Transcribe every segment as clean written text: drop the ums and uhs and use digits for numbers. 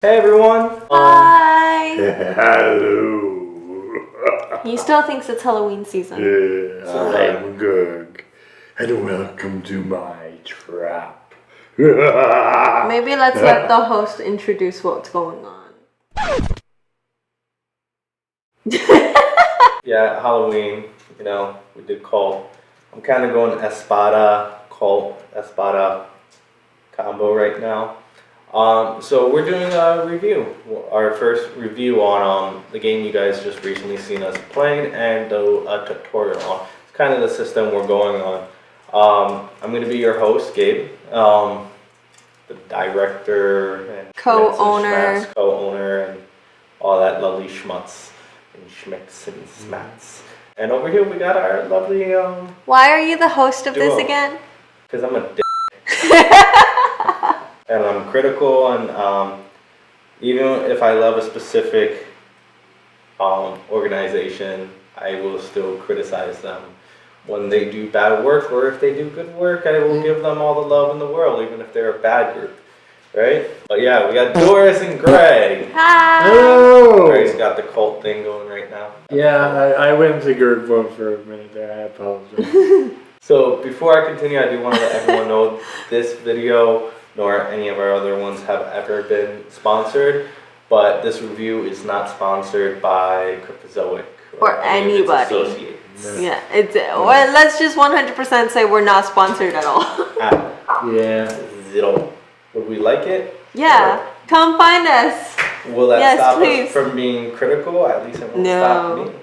Hey everyone! Hi! Hello. He still thinks it's Halloween season. I'm Gug, and welcome to my trap. Maybe let's let the host introduce what's going on. Yeah, Halloween, we did cult. I'm kind of going Espada combo right now. So we're doing a review, our first review on the game you guys just recently seen us playing and do a tutorial on. It's kind of the system we're going on. I'm going to be your host, Gabe, the director and co-owner and all that lovely schmutz and schmicks and smats. And over here we got our lovely Why are you the host of this duo. again? Because I'm a dick. And I'm critical, and even if I love a specific organization, I will still criticize them when they do bad work, or if they do good work, I will give them all the love in the world, even if they're a bad group, right? But yeah, we got Doris and Greg. Hi! Hello. Greg's got the cult thing going right now. Yeah, I went to Gerd mode for a minute there. I apologize. So before I continue, I do want to let everyone know this video nor any of our other ones have ever been sponsored, but this review is not sponsored by Cryptozoic or any of its anybody. associates. Yeah, well, let's just 100% say we're not sponsored at all. Yeah. Zero. Would we like it? Yeah, come find us. Will that Yes, stop please. us from being critical? At least it won't No. stop me.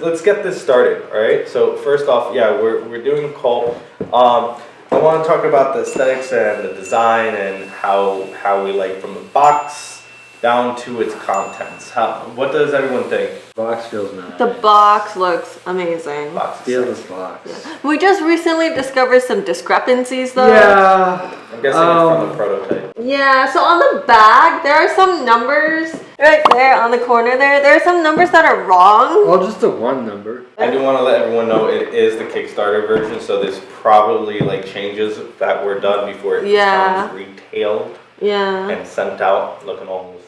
Let's get this started. All right. So first off, yeah, we're doing cult. I want to talk about the aesthetics and the design and how we like from the box down to its contents. What does everyone think? Box feels nice. The box looks amazing. Box is Feel sexy. this box. We just recently discovered some discrepancies though. Yeah. I'm guessing it's from the prototype. Yeah, so on the back, there are some numbers right there on the corner there. There are some numbers that are wrong. Well, just the one number. I do want to let everyone know it is the Kickstarter version, so there's probably like changes that were done before it Yeah. becomes retailed Yeah. and sent out, looking almost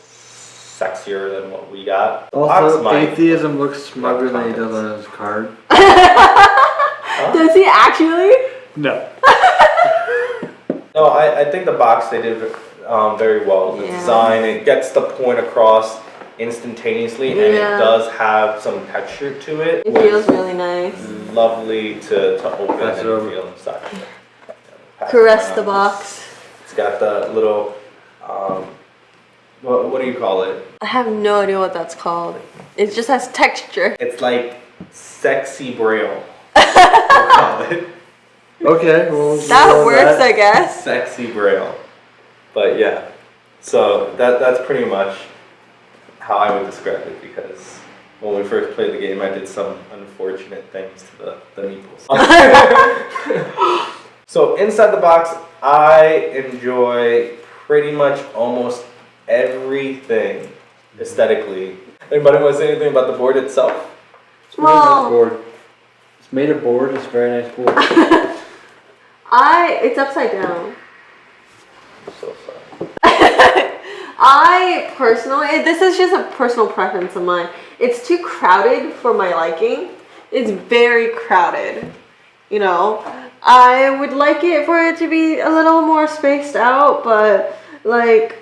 sexier than what we got. The Also, box might- atheism looks smarter than he does on his card. Does he actually? No. No, I think the box they did very well. The Yeah. design, it gets the point across instantaneously, and Yeah. it does have some texture to it. It which feels really nice. is lovely to open Pass it and over. feel and such. Pass it Caress the around. box. It's got the little, what do you call it? I have no idea what that's called. It just has texture. It's like sexy braille. We'll call it Okay, well. That works, I guess. sexy braille. But yeah, so that's pretty much how I would describe it, because when we first played the game, I did some unfortunate things to the meeples. So inside the box, I enjoy pretty much almost everything aesthetically. Anybody want to say anything about the board itself? It's a very nice Well- board. It's made of board. It's a very nice board. It's upside down. So far. I personally, this is just a personal preference of mine. It's too crowded for my liking. It's very crowded. You know, I would like it for it to be a little more spaced out, but like,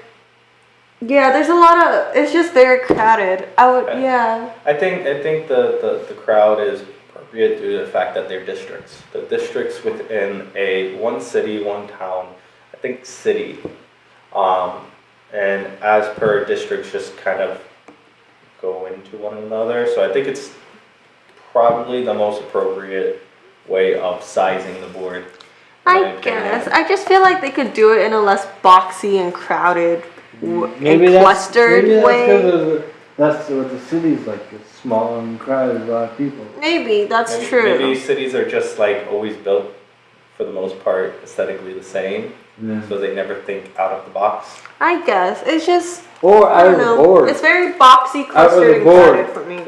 yeah, there's a lot of, it's just very crowded. Okay. Yeah. I think the crowd is appropriate due to the fact that they're districts. The districts within one city, one town, I think city. And as per districts just kind of go into one another. So I think it's probably the most appropriate way of sizing the board. in my I opinion. guess. I just feel like they could do it in a less boxy and crowded and clustered way. That's what the city's like. It's small and crowded, a lot of people. Maybe that's Maybe- true. Maybe cities are just like always built for the most part aesthetically the same, Yeah. so they never think out of the box. I guess it's just Or I out don't of the know. board. It's very boxy, Out of clustered, the and board. crowded for me.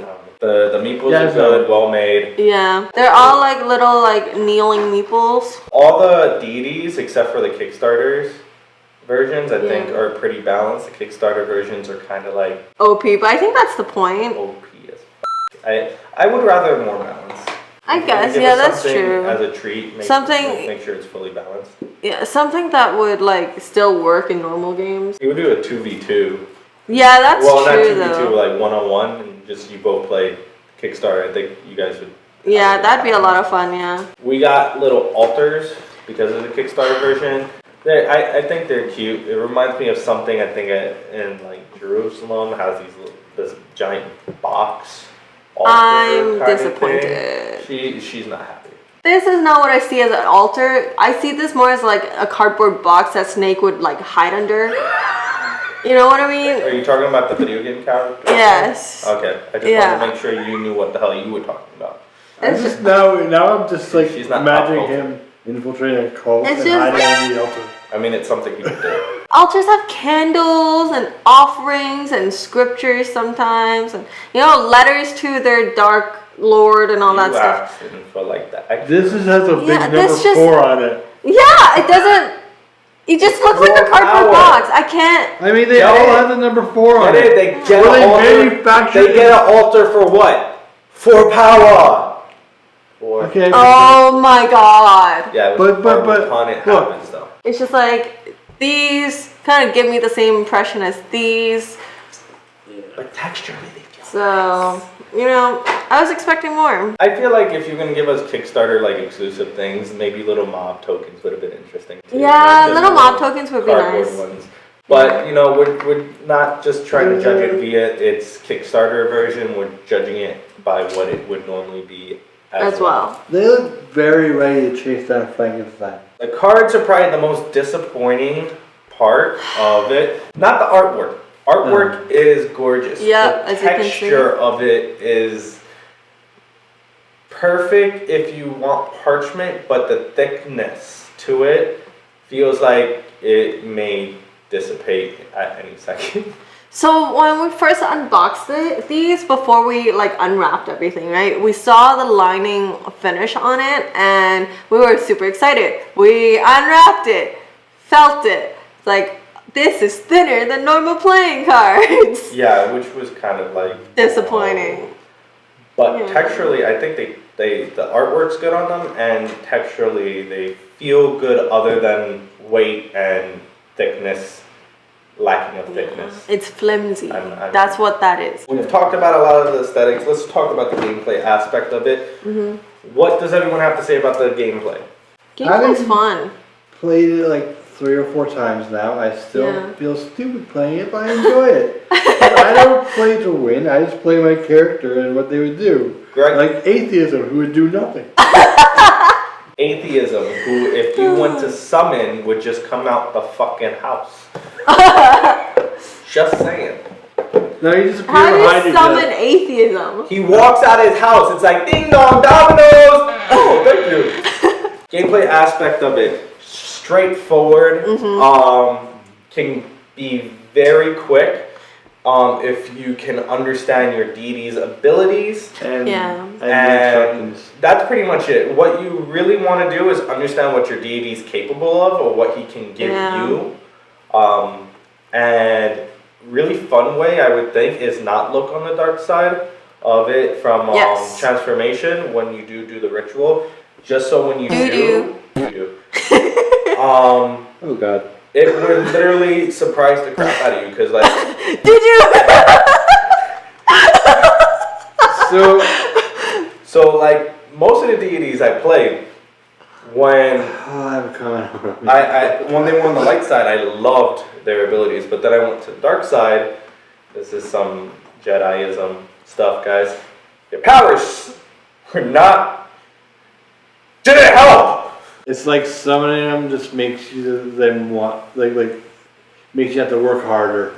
The meeples Yeah, are good, well made. Yeah, they're all like little like kneeling meeples. All the deities except for the Kickstarters versions, I think, Yeah. are pretty balanced. The Kickstarter versions are kind of like OP, but I think that's the point. OP as I would rather more balance. I If you're gonna guess, give yeah, us that's something true. As a treat, Something- make sure it's fully balanced. Yeah, something that would like still work in normal games. You would do a 2v2. Yeah, that's Well, not true 2v2, though. like 1-on-1, and just you both play Kickstarter. I think you guys would. Yeah, that'd be a lot of fun. Yeah. We got little altars because of the Kickstarter version. I think they're cute. It reminds me of something I think in like Jerusalem has this giant box. Altar I'm kind of thing. disappointed. She's not happy. This is not what I see as an altar. I see this more as like a cardboard box that Snake would like hide under. You know what I mean? Are you talking about the video game character? Yes. Okay, I just Yeah. wanted to make sure you knew what the hell you were talking about. I just now I'm just like She's not imagining pop him infiltrating a cult It's and just- hiding in the altar. I mean, it's something you could do. Altars have candles and offerings and scriptures sometimes, and letters to their dark lord and all that You stuff. asking for like that. This has a big Yeah, number this just- 4 on it. Yeah, it doesn't. It just looks like a More cardboard power. box. I can't. I mean, they Get all it? have the number 4 on Get it. it? They get Well, an they altar. manufactured They get an altar for what? For power. For Okay. Oh my god. yeah, it But- was part of but- the pun. It look. happens though. It's just like these kind of give me the same impression as these. But texturally, they feel. So I was expecting more. I feel like if you're gonna give us Kickstarter like exclusive things, maybe little mob tokens would have been interesting too. Yeah, Not just little mob tokens would be cardboard nice. ones. But we're not just trying to judge it via its Kickstarter version. We're judging it by what it would normally be As well. They look very ready to chase down Frankenstein. The cards are probably the most disappointing part of it. Not the artwork. Artwork is gorgeous. Yeah, the as you can see. texture of it is perfect if you want parchment, but the thickness to it feels like it may dissipate at any second. So when we first unboxed these before we like unwrapped everything, right? We saw the lining finish on it and we were super excited. We unwrapped it, felt it. It's like, this is thinner than normal playing cards. Yeah, which was kind of like Disappointing. But Yeah. texturally, I think the artwork's good on them, and texturally they feel good other than weight and thickness, lacking of thickness. It's flimsy. I'm- That's what that is. We've talked about a lot of the aesthetics. Let's talk about the gameplay aspect of it. Mm-hmm. What does everyone have to say about the gameplay? Gameplay's I'm- fun. Played it like 3 or 4 times now. I still Yeah. feel stupid playing it, but I enjoy it. I don't play to win. I just play my character and what they would do. Greg? Like atheism, who would do nothing. Atheism, who if you went to summon would just come out the fucking house. Just saying. No, you just appear How do behind you you. summon atheism? He walks out of his house. It's like ding dong dominoes. Oh, thank you. Gameplay aspect of it, straightforward. Can be very quick. If you can understand your deity's abilities, And, Yeah. and the and instructions. that's pretty much it. What you really want to do is understand what your deity's capable of or what he can give Yeah. you. And really fun way I would think is not look on the dark side of it from Yes. transformation when you do the ritual. Just so when you Do-do. do. Oh god. It would literally surprise the crap out of you because like Did you? so like most of the deities I played when Oh, I have a comment. when they were on the light side I loved their abilities, but then I went to the dark side. This is some Jediism stuff, guys. Your powers were not didn't help. It's like summoning them just makes you them want like makes you have to work harder.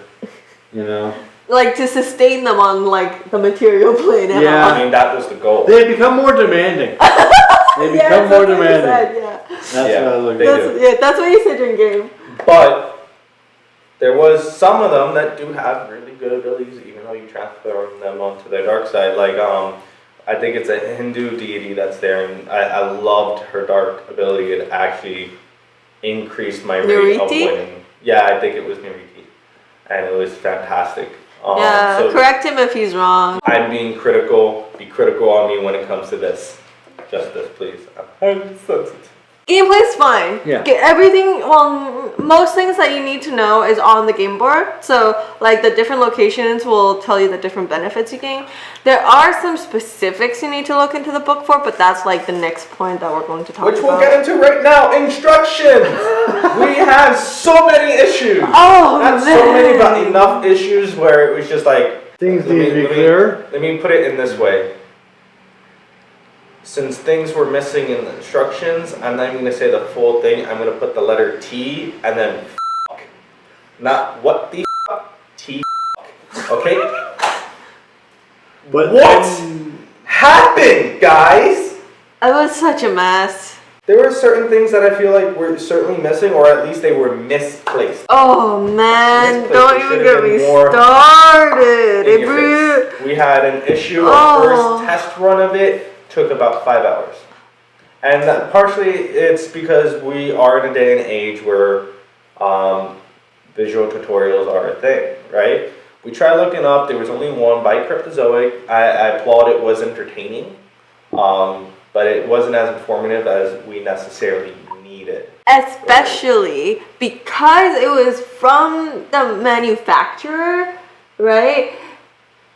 You know? Like to sustain them on like the material plane. and Yeah. all. I mean that was the goal. They become more demanding. They Yeah, become that's more what you demanding. said, yeah. That's Yeah, what I was looking they at. do. That's what you said during game. But there was some of them that do have really good abilities, even though you transform them onto their dark side. Like I think it's a Hindu deity that's there, and I loved her dark ability. It actually increased my rate of Nuriti? winning. Yeah, I think it was Nariki, and it was fantastic. Yeah, So correct him if he's wrong. I'm being critical. Be critical on me when it comes to this. Justice, please. I'm sensitive. Gameplay's fine. Yeah. Everything, well, most things that you need to know is on the game board. So, like, the different locations will tell you the different benefits you gain. There are some specifics you need to look into the book for, but that's, like, the next point that we're going to talk Which about. we'll get into right now. Instructions! We have so many issues. Oh, Not man. so many, but enough issues where it was just like... Things need to be clear. Let me put it in this way. Since things were missing in the instructions, I'm not even going to say the full thing. I'm going to put the letter T and then f***. Not what the f***, T f***. Okay? But What happened, guys? It was such a mess. There were certain things that I feel like were certainly missing, or at least they were misplaced. Oh, man. Misplaced. Don't It even should've get been me more started. In your face. We had an issue. Oh. Our first test run of it took about 5 hours. And that partially it's because we are in a day and age where visual tutorials are a thing, right? We tried looking up, there was only one by Cryptozoic. I applaud it was entertaining, but it wasn't as informative as we necessarily needed. Especially because it was from the manufacturer, right?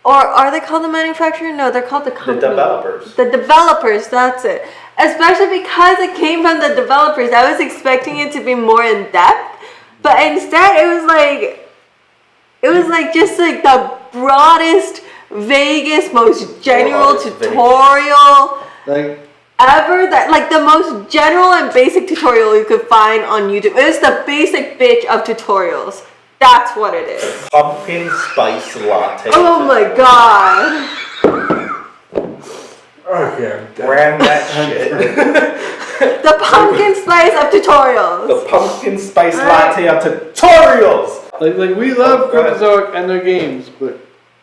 Or are they called the manufacturer? No, they're called the company. The developers. The developers, that's it. Especially because it came from the developers. I was expecting it to be more in depth, but instead it was like just like the broadest, vaguest, most general tutorial like ever, that like the most general and basic tutorial you could find on YouTube. It was the basic bitch of tutorials. That's what it is. Pumpkin spice latte. Oh my god. okay. Ran that shit. The pumpkin spice of tutorials. The pumpkin spice latte of tutorials. Like we love Go ahead. Cryptozoic and their games, but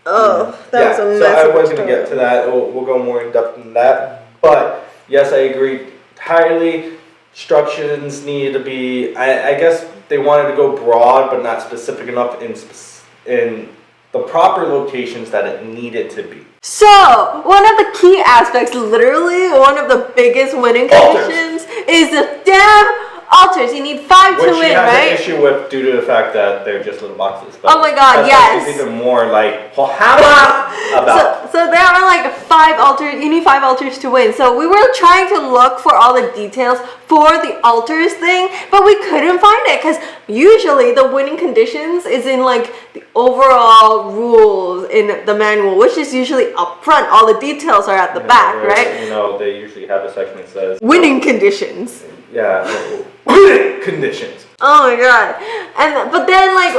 Oh, that was a mess. So I of was going to tutorial. get to that. We'll go more in depth in that. But yes, I agree entirely. Instructions needed to be. I guess they wanted to go broad, but not specific enough in the proper locations that it needed to be. So, one of the key aspects, literally one of the biggest winning Altars. conditions, is the damn altars. You need 5 Which to she win, has right? an issue with due to the fact that they're just little boxes. But Oh my god, that's yes. It's even more like, well, how about? So there are like 5 altars. You need 5 altars to win. So we were trying to look for all the details for the altars thing, but we couldn't find it because usually the winning conditions is in like the overall rules in the manual, which is usually up front. All the details are at the back, where, right? You know, they usually have a section that says Winning conditions. Yeah, winning conditions. Oh my god. And but then like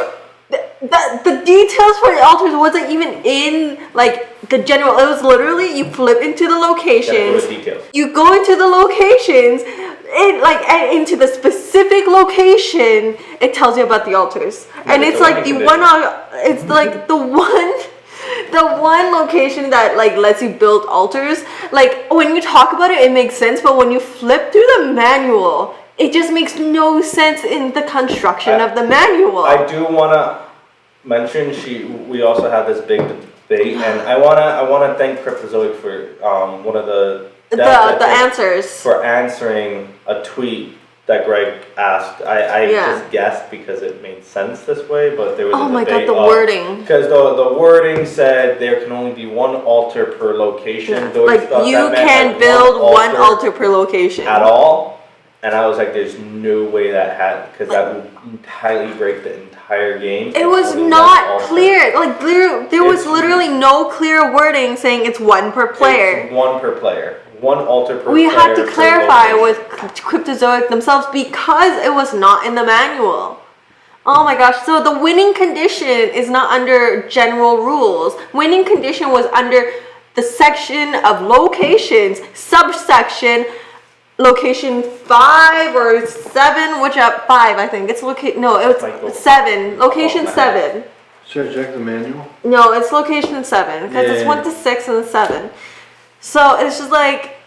the details for the altars wasn't even in like the general. It was literally you flip into the locations. Details. You go into the locations, and into the specific location, it tells you about the altars. And it's like the one it's like the one location that like lets you build altars. Like when you talk about it, it makes sense, but when you flip through the manual, it just makes no sense in the construction of the manual. I do want to mention we also had this big debate, and I wanna thank Cryptozoic for one of the answers for answering a tweet that Greg asked. I just guessed because it made sense this way, but there was oh a my debate god, the wording. Because the wording said there can only be 1 altar per location. Yeah. Like you that meant, can like, build one altar per location at all. And I was like, there's no way that had, because that would entirely break the entire game. It was Only not 1 altar. clear. Like there was literally no clear wording saying it's 1 per player. It's 1 per player. 1 altar per player. We had to per clarify location. with Cryptozoic themselves because it was not in the manual. Oh my gosh, so the winning condition is not under general rules. Winning condition was under the section of locations, subsection, location 5 or 7, which up 5 I think. It's it's 7. Location 7. should I check the manual? No, it's location 7 because it's Yeah. 1 to 6 and 7. So it's just like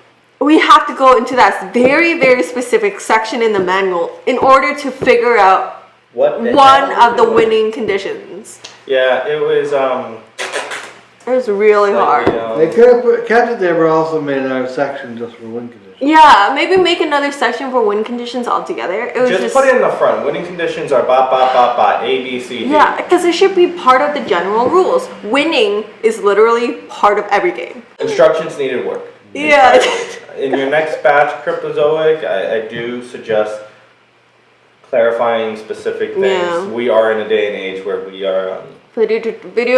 we have to go into that very, very specific section in the manual in order to figure out What they one had of the to do. winning conditions. Yeah, it was It was really hard. They could have kept it there, but also made another section just for wind conditions. Yeah, maybe make another section for win conditions altogether. It was just put it in the front. Winning conditions are A, B, C, D. Yeah, because it should be part of the general rules. Winning is literally part of every game. Instructions needed work. Yeah. In your next batch, Cryptozoic, I do suggest clarifying specific things. Yeah. We are in a day and age where we are Video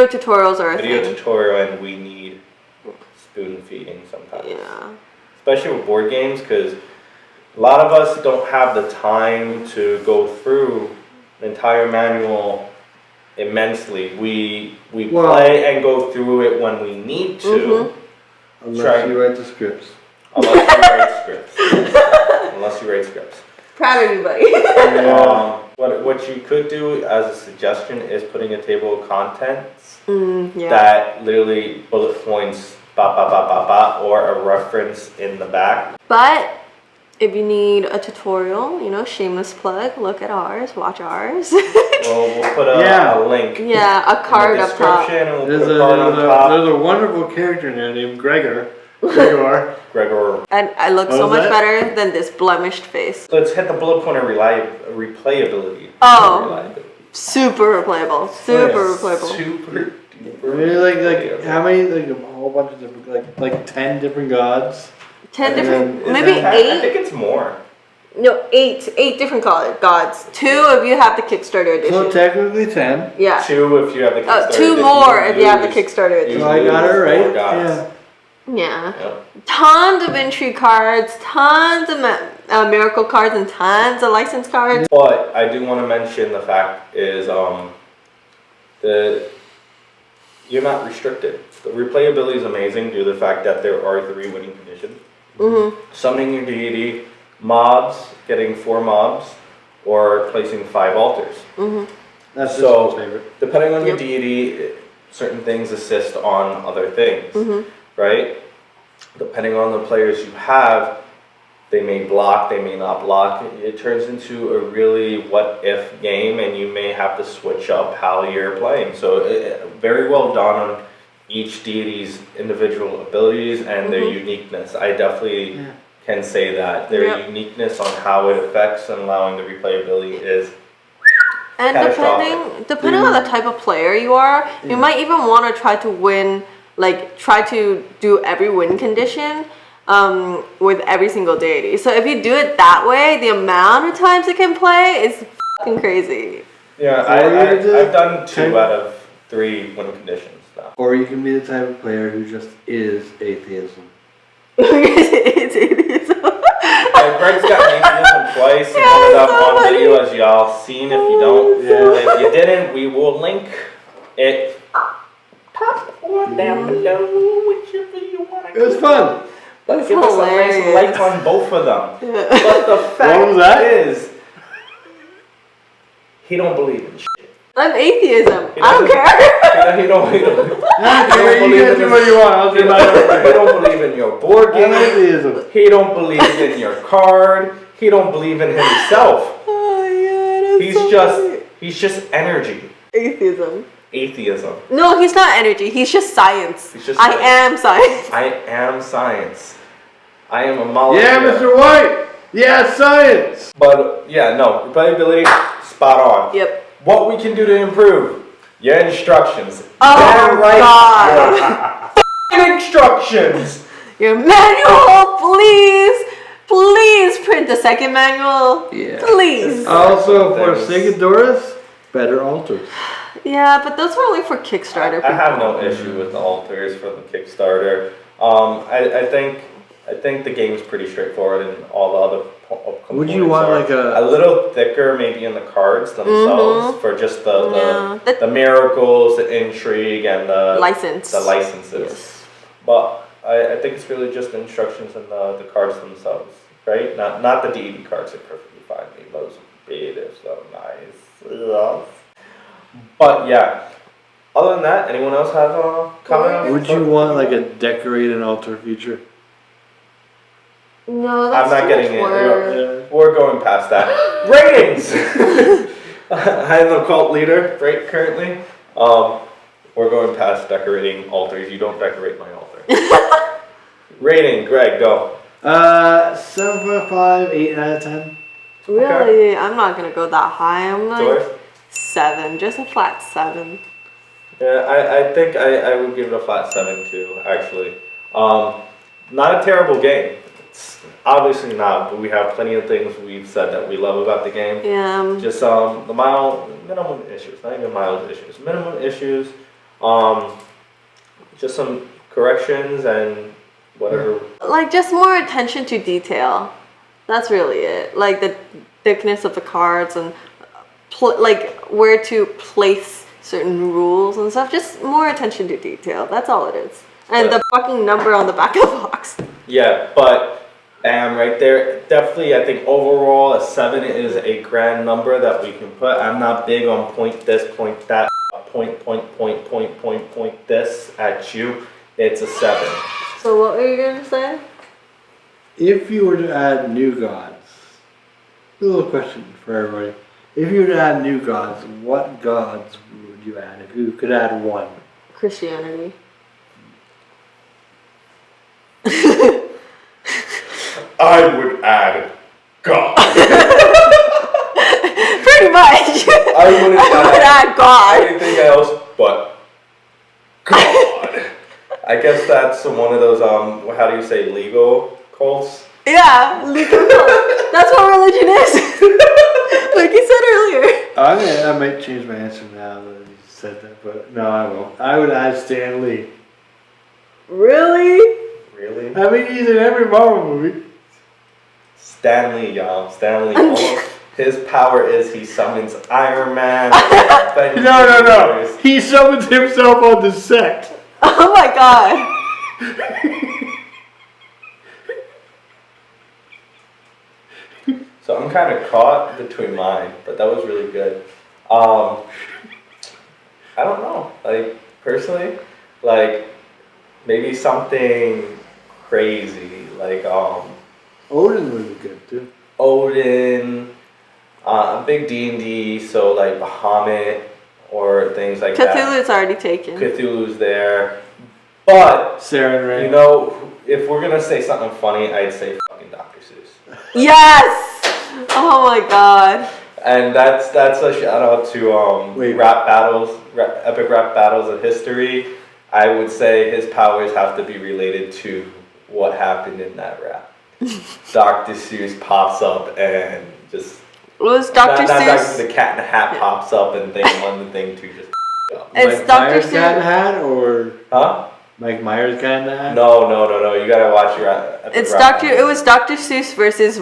tutorials are a video thing. tutorial and we need spoon feeding sometimes. Yeah. Especially with board games, because a lot of us don't have the time to go through the entire manual immensely. We play and go through it when we need to. Unless you write the scripts. Unless you write scripts. Unless you write scripts. Proud of you, buddy. What you could do as a suggestion is putting a table of contents Yeah. that literally bullet points or a reference in the back. But if you need a tutorial, shameless plug, look at ours, watch ours. We'll put a link. Yeah, a card in the up top. description, and we'll put a card on top. There's a wonderful character in there named Gregor. Gregor. And I look What so was much that? better than this blemished face. Let's hit the bullet point of replayability. Oh. Reliability. Super replayable. Super replayable. Super duper. Really, like how many? Like a whole bunch of different, like 10 different gods. 10 And different, then- maybe I 8? think it's more. No, 8 different gods. 2 if you have the Kickstarter edition. So technically 10. Yeah. 2 if you have the Kickstarter. 2 edition. more if you have the Use- Kickstarter edition. So I got it Four right. gods. Yeah. Yeah. Yep. Tons of entry cards, tons of miracle cards, and tons of license cards. But I do want to mention the fact is you're not restricted. The replayability is amazing due to the fact that there are 3 winning conditions. Summoning your deity, mobs, getting 4 mobs, or placing 5 altars. That's So- my favorite. Depending on your Yep. deity, certain things assist on other things, right? Depending on the players you have, they may block, they may not block. It turns into a really what-if game, and you may have to switch up how you're playing. So very well done on each deity's individual abilities and their uniqueness. I definitely can say that. Their Yep. uniqueness on how it affects and allowing the replayability is And catastrophic. depending on the type of player you are, you might even want to try to win, try to do every win condition with every single deity. So if you do it that way, the amount of times it can play is fucking crazy. Yeah, I've done 2 out of 3 win conditions now. Or you can be the type of player who just is atheism. It's atheism. Greg's got atheism twice. He Yeah, put it it's up so on funny. video as y'all seen. If you don't, if you didn't, we will link it top or down below, whichever you want to. It was fun. But give us a nice hilarious. like on both of them. But the fact was that? is, he don't believe in shit. I'm atheism. He I don't doesn't- care. He don't You believe can in do this- what you want. I'll do my own He thing. don't believe in your board I'm game. atheism. He don't believe in your card. He don't believe in himself. Oh yeah, He's just energy. atheism. Atheism. No, he's not energy. He's just science. He's just I science. am science. I am science. I am a molecule. Yeah, Mr. White. Yeah, science. But yeah, no, replayability, spot on. Yep. What we can do to improve? Your instructions. Oh Damn right. God. Your instructions. Your manual, please. Please print the second manual. Yeah. Please. Also, for Things. Sigadoris, better altars. Yeah, but those were only for Kickstarter people. I have no issue with the altars for the Kickstarter. I think the game's pretty straightforward and all the other components Would you want are like a a? little thicker maybe in the cards themselves for just Yeah. the miracles, the intrigue, and the License. the licenses. Yes. But I think it's really just the instructions and the cards themselves, right? Not the deity cards are perfectly fine. I mean, those big, they're so nice. Ugh. But yeah, other than that, anyone else have a comment? on Would you want like a decorated altar feature? No, I'm that's not too getting much it. work. We're going past that. Ratings! I'm the cult leader, right, currently. We're going past decorating altars. You don't decorate my altar. Rating, Greg, go. 7.5, 8 out of 10. Really? I'm not gonna go that high. I'm like Doris? 7, just a flat 7. Yeah, I think I would give it a flat 7 too, actually. Not a terrible game. It's obviously not, but we have plenty of things we've said that we love about the game. Yeah. Just the minimum issues, not even mild issues, minimum issues. Just some corrections and whatever. Like just more attention to detail. That's really it. Like the thickness of the cards and like where to place certain rules and stuff. Just more attention to detail. That's all it is. And the fucking number on the back of the box. Yeah, but bam, right there. Definitely, I think overall a 7 is a grand number that we can put. I'm not big on point this, point that, point this at you. It's a 7. So what were you gonna say? If you were to add new gods, a little question for everybody. If you were to add new gods, what gods would you add if you could add one? Christianity. I would add God. Pretty much. I wouldn't add God. anything else but God. I guess that's one of those how do you say legal cults? Yeah, legal cult. That's what religion is. Like you said earlier. I might change my answer now that you said that, but no, I won't. I would add Stan Lee. Really? Really? I mean, he's in every Marvel movie. Stanley, y'all. Stanley. His power is he summons Iron Man. No. He summons himself on the set. Oh my god. So I'm kind of caught between mine, but that was really good. I don't know. Like personally, like maybe something crazy, like Odin would be good too. Odin. I'm big D&D, so like Bahamut or things like that. Cthulhu's already taken. Cthulhu's there, but Saren Ray. you know, if we're gonna say something funny, I'd say fucking Dr. Seuss. Yes! Oh my god. And that's a shout out to rap battles, epic rap battles of history. I would say his powers have to be related to what happened in that rap. Dr. Seuss pops up and just. Was Dr. Seuss? The Cat in the Hat pops up and thing one and thing two just. Up. It's Mike Dr. Myers Cat in the Seuss. Hat or Huh? Mike Myers Cat in the Hat? No. You gotta watch your. It's Dr. It was Dr. Seuss versus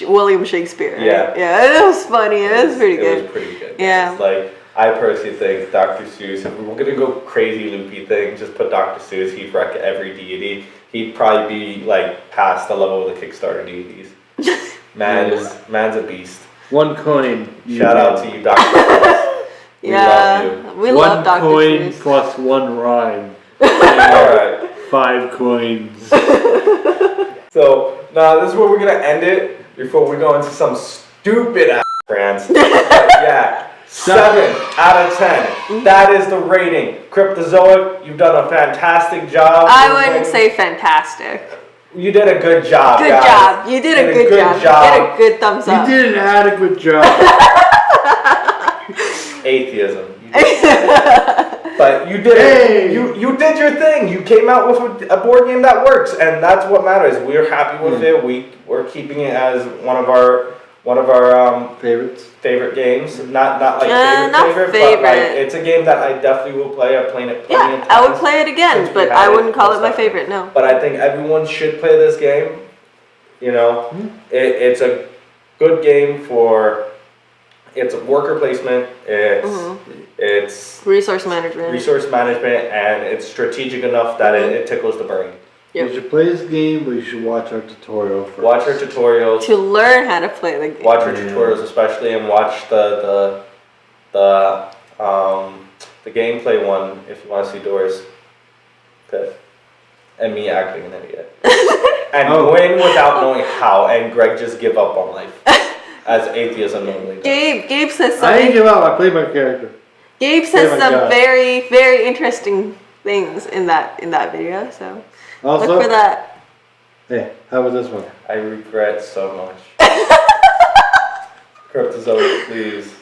William Shakespeare. Right? Yeah. Yeah, it was funny. It was pretty good. It was pretty good. Yeah. It's like I personally think Dr. Seuss. If we're gonna go crazy loopy thing, just put Dr. Seuss. He'd wreck every deity. He'd probably be like past the level of the Kickstarter deities. Man's a beast. One coin. Shout out to you, Dr. Seuss. We love Dr. One coin Seuss. plus one rhyme. Alright. 5 coins. So now this is where we're gonna end it before we go into some stupid ass rants. Yeah. 7 out of 10. That is the rating. Cryptozoic, you've done a fantastic job. I wouldn't say fantastic. You did a good job. Good guys. job. You did a good job. You get a good thumbs You up. did an adequate job. Atheism. But you did it. You did your thing. You came out with a board game that works, and that's what matters. We're happy with it. We're keeping it as one of our Favorites. favorite games. Not like not favorite, but favorite. like it's a game that I definitely will play. I've played it plenty of times. I would play it again, since we but had I it wouldn't call it and my stuff. favorite. No. But I think everyone should play this game. You know, it's a good game for. It's a worker placement. It's Resource management. resource management, and it's strategic enough that it tickles the brain. Yep. You should play this game, but you should watch our tutorial first. Watch our tutorials. To learn how to play the game. Watch our tutorials, especially, and watch the gameplay one if you want to see Doris. And me acting an idiot. And win without knowing how, and Greg just give up on life. as atheism normally does. Gabe says I didn't something. give up. I played my character. Gabe says Oh my some God. very, very interesting things in that video. So Also, look for that. hey, how was this one? I regret so much. Cryptozoic, please.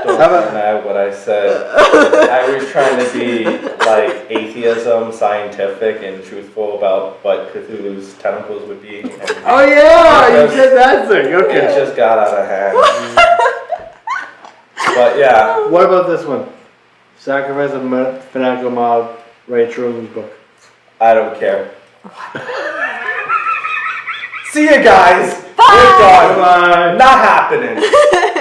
Don't How about- deny what I said. I was trying to be like atheism, scientific, and truthful about what Cthulhu's tentacles would be. And Oh yeah, you Because- said that thing. it Okay. just got out of hand. But yeah, What about this one? Sacrifice a fanatical mob. Write Children's book. I don't care. See you guys. Bye. We're done. Bye. Not happening.